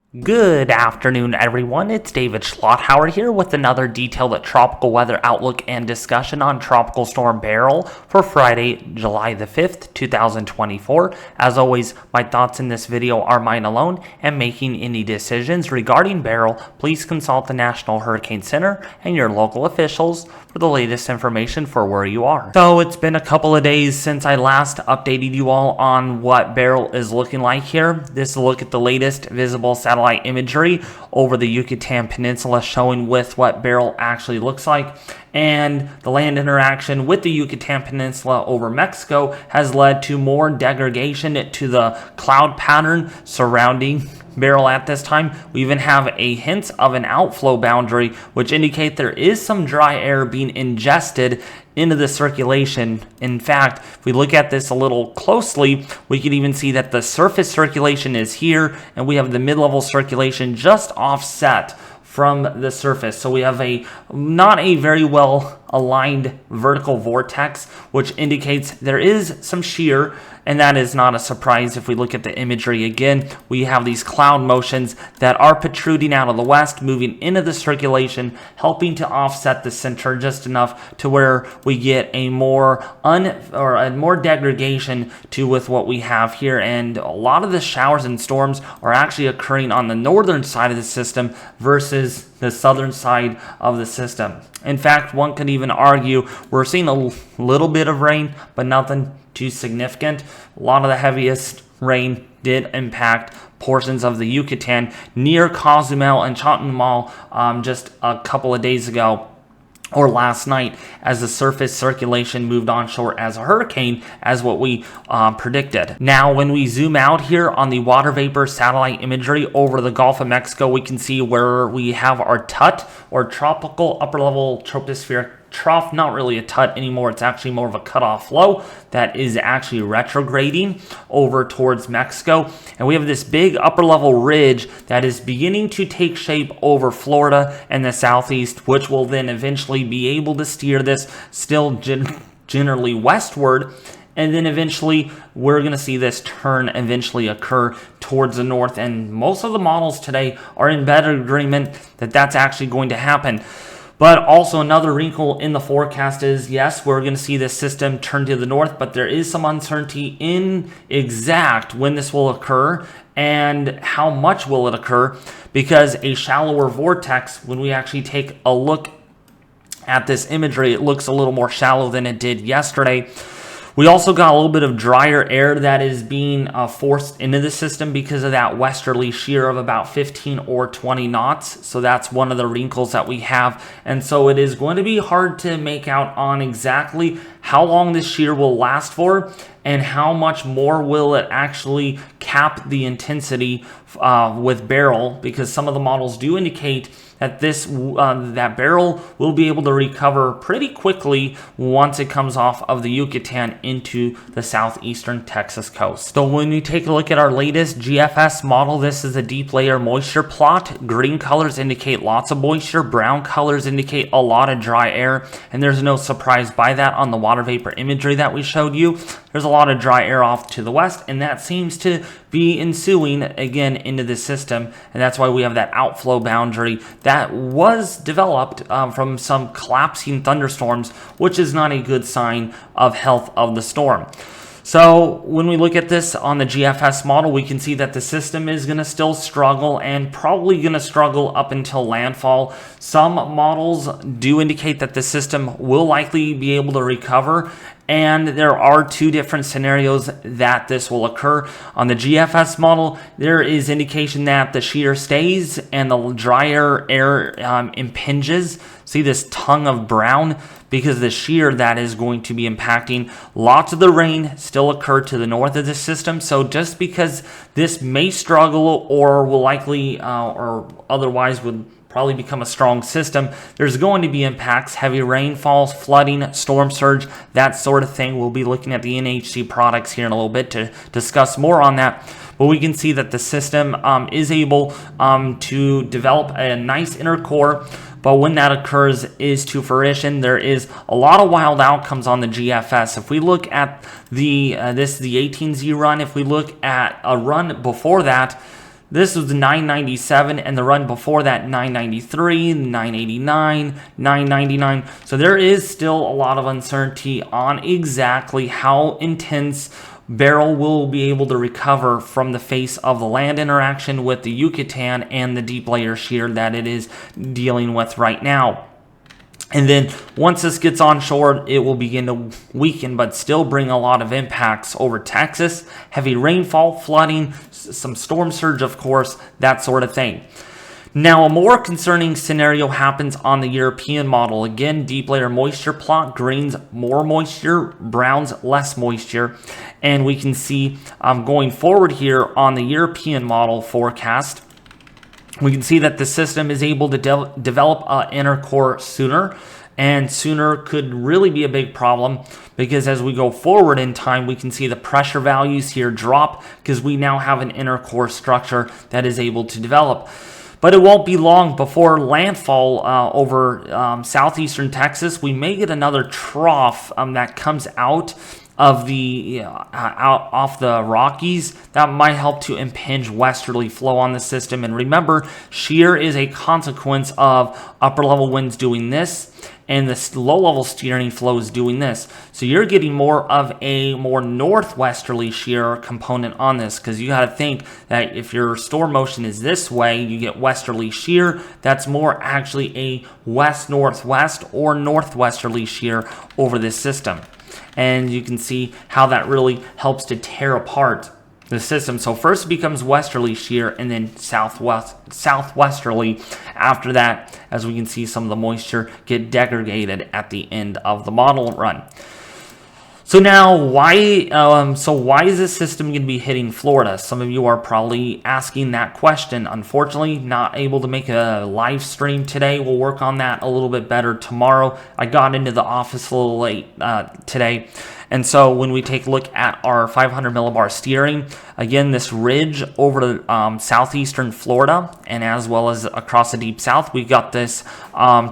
Good afternoon, everyone. It's David Schlotthauer here with another detailed tropical weather outlook and discussion on Tropical Storm Beryl for Friday, July the 5th, 2024. As always, my thoughts in this video are mine alone, and making any decisions regarding Beryl, please consult the National Hurricane Center and your local officials for the latest information for where you are. So it's been a couple of days since I last updated you all on what Beryl is looking like here. This is a look at the latest visible satellite imagery over the Yucatan Peninsula, showing with what Beryl actually looks like. And the land interaction with the Yucatan Peninsula over Mexico has led to more degradation to the cloud pattern surrounding Beryl at this time. We even have a hint of an outflow boundary, which indicate there is some dry air being ingested into the circulation. In fact, if we look at this a little closely, we can even see that the surface circulation is here, and we have the mid-level circulation just offset from the surface. So we have not a very well aligned vertical vortex, which indicates there is some shear, and that is not a surprise. If we look at the imagery again, we have these cloud motions that are protruding out of the west, moving into the circulation, helping to offset the center just enough to where we get a more degradation to with what we have here. And a lot of the showers and storms are actually occurring on the northern side of the system versus the southern side of the system. In fact, one could even argue we're seeing a little bit of rain, but nothing too significant. A lot of the heaviest rain did impact portions of the Yucatan near Cozumel and Chetumal just a couple of days ago, or last night, as the surface circulation moved onshore as a hurricane, as what we predicted. Now, when we zoom out here on the water vapor satellite imagery over the Gulf of Mexico, we can see where we have our TUT, or tropical upper level tropospheric trough. Not really a TUT anymore, it's actually more of a cutoff low that is actually retrograding over towards Mexico. And we have this big upper level ridge that is beginning to take shape over Florida and the southeast, which will then eventually be able to steer this still generally westward. And then eventually we're going to see this turn eventually occur towards the north. And most of the models today are in better agreement that that's actually going to happen. But also another wrinkle in the forecast is, yes, we're going to see this system turn to the north, but there is some uncertainty in exact when this will occur and how much will it occur, because a shallower vortex, when we actually take a look at this imagery, it looks a little more shallow than it did yesterday. We also got a little bit of drier air that is being forced into the system because of that westerly shear of about 15 or 20 knots. So that's one of the wrinkles that we have. And so it is going to be hard to make out on exactly how long this shear will last for and how much more will it actually cap the intensity with Beryl, because some of the models do indicate that that Beryl will be able to recover pretty quickly once it comes off of the Yucatan into the southeastern Texas coast. So when we take a look at our latest GFS model, this is a deep layer moisture plot. Green colors indicate lots of moisture, brown colors indicate a lot of dry air, and there's no surprise by that on the water vapor imagery that we showed you. There's a lot of dry air off to the west, and that seems to be ensuing again into the system, and that's why we have that outflow boundary that was developed from some collapsing thunderstorms, which is not a good sign of health of the storm. So when we look at this on the GFS model, we can see that the system is going to still struggle and probably going to struggle up until landfall. Some models do indicate that the system will likely be able to recover, and there are two different scenarios that this will occur. On the GFS model, there is indication that the shear stays and the drier air impinges. See this tongue of brown? Because the shear that is going to be impacting. Lots of the rain still occur to the north of the system. So just because this may struggle or will likely or otherwise would probably become a strong system, there's going to be impacts, heavy rainfalls, flooding, storm surge, that sort of thing. We'll be looking at the NHC products here in a little bit to discuss more on that. But we can see that the system is able to develop a nice inner core. But when that occurs is to fruition, there is a lot of wild outcomes on the GFS. If we look at the 18Z run, if we look at a run before that, This was 997, and the run before that 993, 989, 999. So there is still a lot of uncertainty on exactly how intense Beryl will be able to recover from the face of the land interaction with the Yucatan and the deep layer shear that it is dealing with right now. And then once this gets onshore, it will begin to weaken, but still bring a lot of impacts over Texas. Heavy rainfall, flooding, some storm surge, of course, that sort of thing. Now, a more concerning scenario happens on the European model. Again, deep layer moisture plot, greens more moisture, browns less moisture. And we can see going forward here on the European model forecast, we can see that the system is able to develop an inner core sooner, and sooner could really be a big problem because as we go forward in time, we can see the pressure values here drop because we now have an inner core structure that is able to develop. But it won't be long before landfall over southeastern Texas. We may get another trough that comes out of the off the Rockies that might help to impinge westerly flow on the system. And remember, shear is a consequence of upper level winds doing this and the low level steering flow is doing this. So you're getting more of a more northwesterly shear component on this, because you got to think that if your storm motion is this way, you get westerly shear. That's more actually a west-northwest or northwesterly shear over this system. And you can see how that really helps to tear apart the system. So first it becomes westerly shear and then southwesterly after that, as we can see some of the moisture get degraded at the end of the model run. So now, why is this system going to be hitting Florida? Some of you are probably asking that question. Unfortunately, not able to make a live stream today. We'll work on that a little bit better tomorrow. I got into the office a little late today. And so when we take a look at our 500 millibar steering, again, this ridge over southeastern Florida and as well as across the deep south, we got this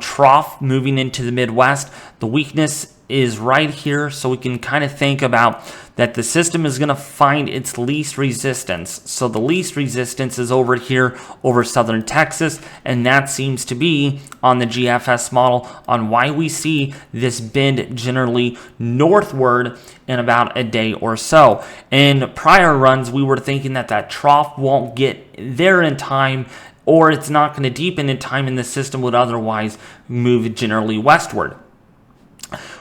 trough moving into the Midwest. The weakness is right here, so we can kind of think about that the system is going to find its least resistance. So the least resistance is over here over southern Texas, and that seems to be on the GFS model on why we see this bend generally northward in about a day or so. In prior runs, we were thinking that that trough won't get there in time, or it's not going to deepen in time, and the system would otherwise move generally westward.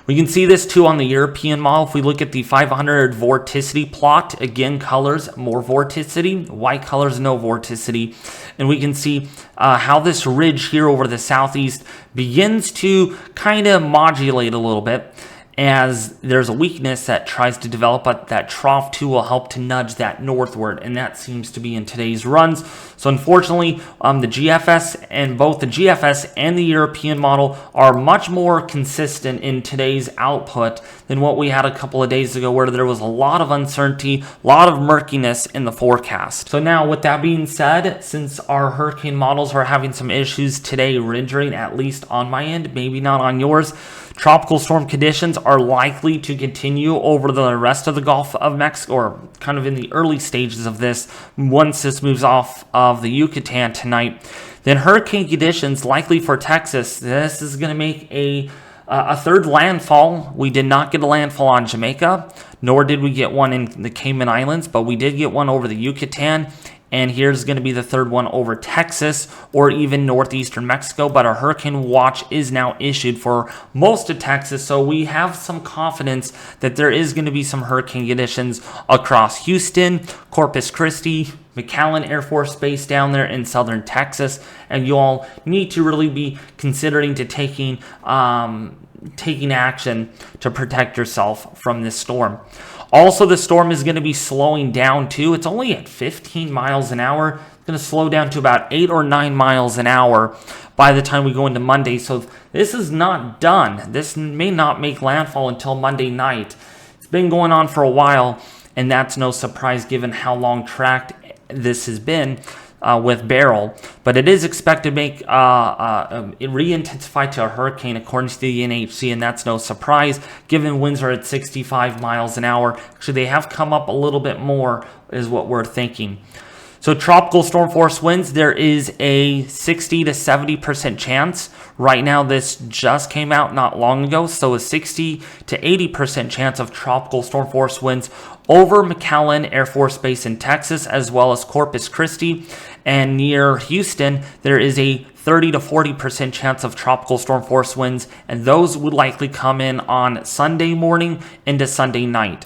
We can see this too on the European model. If we look at the 500 vorticity plot, again, colors, more vorticity, white colors, no vorticity. And we can see how this ridge here over the southeast begins to kind of modulate a little bit as there's a weakness that tries to develop, but that trough too will help to nudge that northward, and that seems to be in today's runs. So unfortunately, the GFS and both the GFS and the European model are much more consistent in today's output than what we had a couple of days ago, where there was a lot of uncertainty, a lot of murkiness in the forecast. So now, with that being said, since our hurricane models are having some issues today rendering, at least on my end, maybe not on yours, tropical storm conditions are likely to continue over the rest of the Gulf of Mexico, or kind of in the early stages of this, once this moves off of the Yucatan tonight. Then hurricane conditions likely for Texas. This is going to make a third landfall. We did not get a landfall on Jamaica, nor did we get one in the Cayman Islands, but we did get one over the Yucatan. And here's going to be the third one over Texas or even northeastern Mexico. But our hurricane watch is now issued for most of Texas. So we have some confidence that there is going to be some hurricane conditions across Houston, Corpus Christi, McAllen Air Force Base down there in southern Texas. And you all need to really be considering to taking action to protect yourself from this storm. Also, the storm is going to be slowing down too. It's only at 15 miles an hour. It's going to slow down to about 8 or 9 miles an hour by the time we go into Monday. So this is not done. This may not make landfall until Monday night. It's been going on for a while, and that's no surprise given how long tracked this has been with Beryl. But it is expected to make it re-intensify to a hurricane according to the NHC, and that's no surprise given winds are at 65 miles an hour. Actually, they have come up a little bit more is what we're thinking. So tropical storm force winds, there is a 60 to 70% chance. Right now, this just came out not long ago, so a 60 to 80% chance of tropical storm force winds over McAllen Air Force Base in Texas, as well as Corpus Christi. And near Houston, there is a 30 to 40% chance of tropical storm force winds, and those would likely come in on Sunday morning into Sunday night.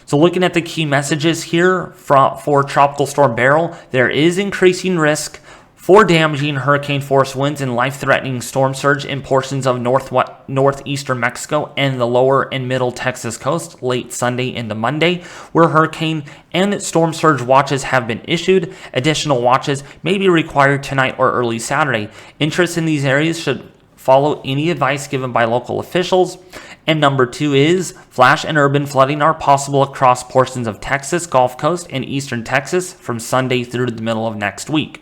So looking at the key messages here for Tropical Storm Beryl, there is increasing risk for damaging hurricane force winds and life-threatening storm surge in portions of northeastern Mexico and the lower and middle Texas coast late Sunday into Monday, where hurricane and storm surge watches have been issued. Additional watches may be required tonight or early Saturday. Interest in these areas should follow any advice given by local officials. And number 2 is flash and urban flooding are possible across portions of Texas, Gulf Coast, and eastern Texas from Sunday through the middle of next week.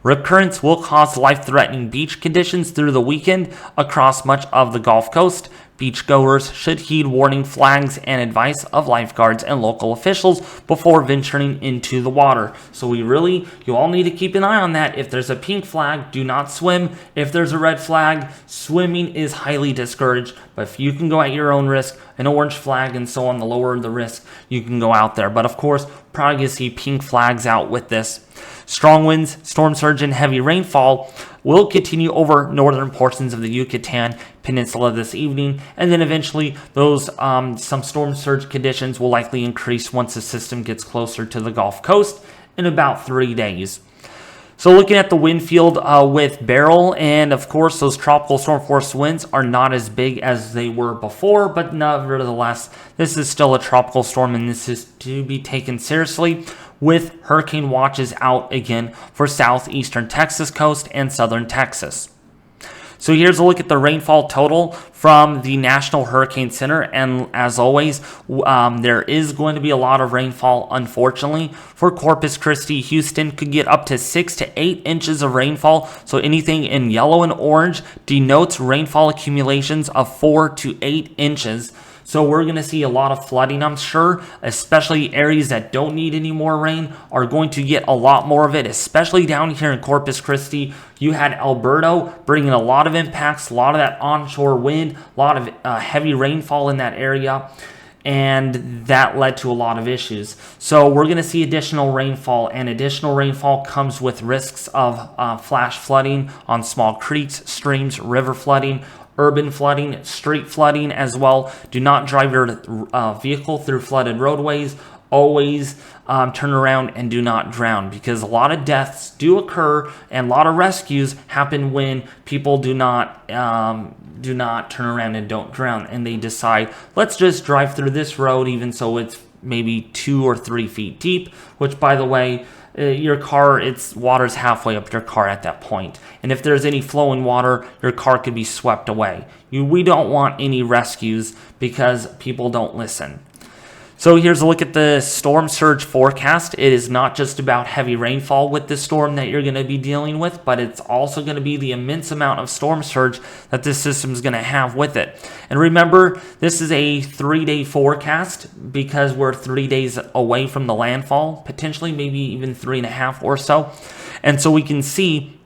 Rip currents will cause life-threatening beach conditions through the weekend across much of the Gulf Coast. Beachgoers should heed warning flags and advice of lifeguards and local officials before venturing into the water. So you all need to keep an eye on that. If there's a pink flag, do not swim. If there's a red flag, swimming is highly discouraged. But if you can go at your own risk, an orange flag and so on, the lower the risk, you can go out there. But of course, probably going to see pink flags out with this. Strong winds, storm surge, and heavy rainfall will continue over northern portions of the Yucatan Peninsula this evening, and then eventually those some storm surge conditions will likely increase once the system gets closer to the Gulf Coast in about 3 days. So looking at the wind field with Beryl, and of course those tropical storm force winds are not as big as they were before, but nevertheless, this is still a tropical storm and this is to be taken seriously, with hurricane watches out again for southeastern Texas coast and southern Texas. So here's a look at the rainfall total from the National Hurricane Center, and as always, there is going to be a lot of rainfall, unfortunately. For Corpus Christi, Houston could get up to 6 to 8 inches of rainfall, so anything in yellow and orange denotes rainfall accumulations of 4 to 8 inches. So we're going to see a lot of flooding, I'm sure, especially areas that don't need any more rain are going to get a lot more of it, especially down here in Corpus Christi. You had Alberto bringing a lot of impacts, a lot of that onshore wind, a lot of heavy rainfall in that area, and that led to a lot of issues. So we're going to see additional rainfall, and additional rainfall comes with risks of flash flooding on small creeks, streams, river flooding, urban flooding, street flooding as well. Do not drive your vehicle through flooded roadways. Always turn around and do not drown, because a lot of deaths do occur and a lot of rescues happen when people do not turn around and don't drown, and they decide, let's just drive through this road even so it's maybe 2 or 3 feet deep, which, by the way, your car, water's halfway up your car at that point. And if there's any flowing water, your car could be swept away. We don't want any rescues because people don't listen. So here's a look at the storm surge forecast. It is not just about heavy rainfall with this storm that you're going to be dealing with, but it's also going to be the immense amount of storm surge that this system is going to have with it. And remember, this is a 3-day forecast because we're 3 days away from the landfall, potentially maybe even 3.5 or so. And so we can see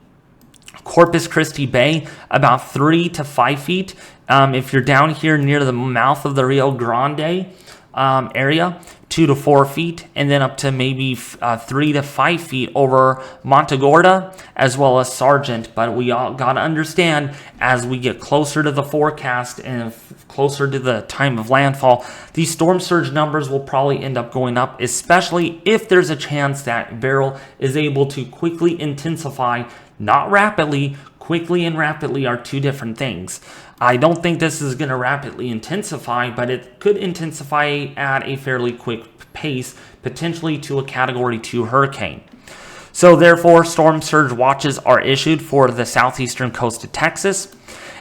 Corpus Christi Bay about 3 to 5 feet. If you're down here near the mouth of the Rio Grande area, 2 to 4 feet, and then up to maybe 3 to 5 feet over Montagorda as well as Sargent. But we all got to understand, as we get closer to the forecast and closer to the time of landfall, these storm surge numbers will probably end up going up, especially if there's a chance that Beryl is able to quickly intensify, not rapidly. Quickly and rapidly are two different things. I don't think this is going to rapidly intensify, but it could intensify at a fairly quick pace, potentially to a Category 2 hurricane. So therefore, storm surge watches are issued for the southeastern coast of Texas.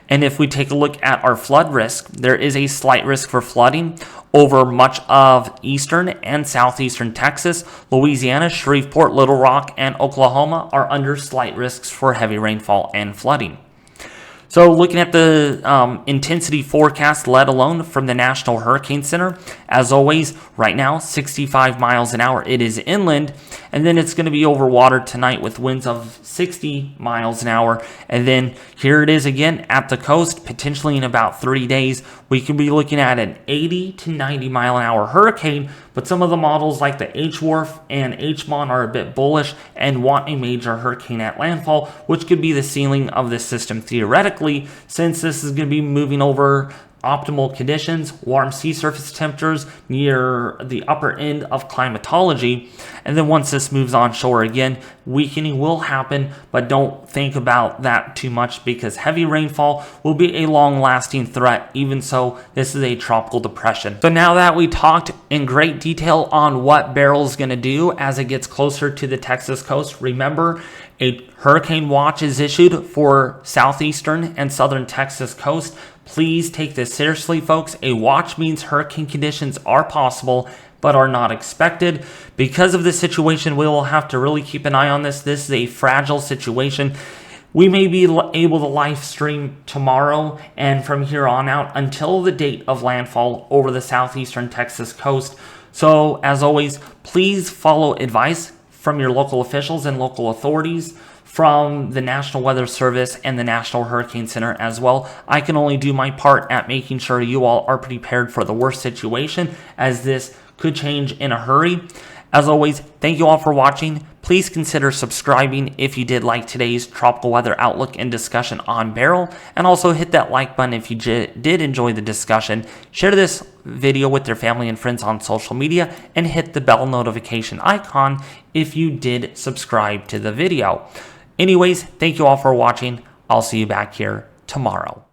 And if we take a look at our flood risk, there is a slight risk for flooding over much of eastern and southeastern Texas. Louisiana, Shreveport, Little Rock, and Oklahoma are under slight risks for heavy rainfall and flooding. So looking at the intensity forecast, let alone from the National Hurricane Center, as always, right now, 65 miles an hour. It is inland, and then it's going to be over water tonight with winds of 60 miles an hour. And then here it is again at the coast, potentially in about 3 days. We could be looking at an 80 to 90 mile an hour hurricane, but some of the models like the H-WRF and H-MON are a bit bullish and want a major hurricane at landfall, which could be the ceiling of this system theoretically, since this is going to be moving over optimal conditions, warm sea surface temperatures near the upper end of climatology. And then once this moves onshore again, weakening will happen, but don't think about that too much because heavy rainfall will be a long-lasting threat. Even so, this is a tropical depression. So now that we talked in great detail on what Beryl is going to do as it gets closer to the Texas coast, remember, a hurricane watch is issued for southeastern and southern Texas coast. Please take this seriously, folks. A watch means hurricane conditions are possible but are not expected. Because of this situation, we will have to really keep an eye on this. This is a fragile situation. We may be able to live stream tomorrow and from here on out until the date of landfall over the southeastern Texas coast. So, as always, please follow advice from your local officials and local authorities, from the National Weather Service and the National Hurricane Center as well. I can only do my part at making sure you all are prepared for the worst situation, as this could change in a hurry. As always, thank you all for watching. Please consider subscribing if you did like today's tropical weather outlook and discussion on Beryl, and also hit that like button if you did enjoy the discussion. Share this video with your family and friends on social media, and hit the bell notification icon if you did subscribe to the video. Anyways, thank you all for watching. I'll see you back here tomorrow.